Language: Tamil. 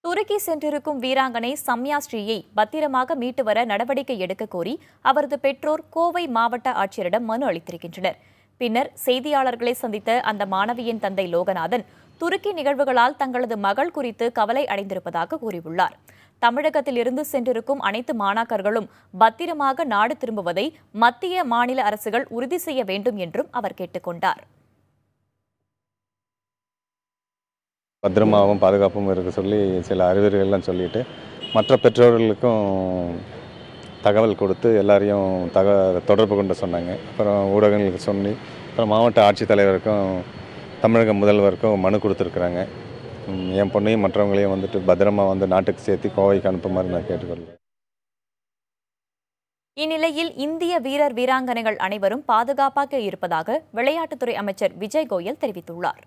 துருக்கி சென்றிருக்கும் வீராங்கனை சம்யா ஸ்ரீயை பத்திரமாக மீட்டு வர நடவடிக்கை எடுக்க கோரி அவரது பெற்றோர் கோவை மாவட்ட ஆட்சியரிடம் மனு அளித்திருக்கின்றனர். பின்னர் செய்தியாளர்களை சந்தித்த அந்த மாணவியின் தந்தை லோகநாதன், துருக்கி நிகழ்வுகளால் தங்களது மகள் குறித்து கவலை அடைந்திருப்பதாக கூறியுள்ளார். தமிழகத்தில் இருந்து சென்றிருக்கும் அனைத்து மாணாக்கர்களும் பத்திரமாக நாடு திரும்புவதை மத்திய மாநில அரசுகள் உறுதி செய்ய வேண்டும் என்றும் அவர் கேட்டுக் கொண்டார். பத்திரமாகவும் பாதுகாப்பும் இருக்க சொல்லி சில அறிவுரைகள்லாம் சொல்லிட்டு மற்ற பெற்றோர்களுக்கும் தகவல் கொடுத்து எல்லாரையும் தொடர்பு கொண்டு சொன்னாங்க. அப்புறம் ஊடகங்களுக்கு சொல்லி அப்புறம் மாவட்ட ஆட்சித்தலைவருக்கும் தமிழக முதல்வருக்கும் மனு கொடுத்துருக்குறாங்க. என் பொண்ணையும் மற்றவங்களையும் பத்திரமா நாட்டுக்கு சேர்த்து கோவைக்கு அனுப்புமாறு நான் கேட்டுக்கொள்கிறேன். இந்நிலையில் இந்திய வீரர் வீராங்கனைகள் அனைவரும் பாதுகாப்பாக இருப்பதாக விளையாட்டுத்துறை அமைச்சர் விஜய் கோயல் தெரிவித்துள்ளார்.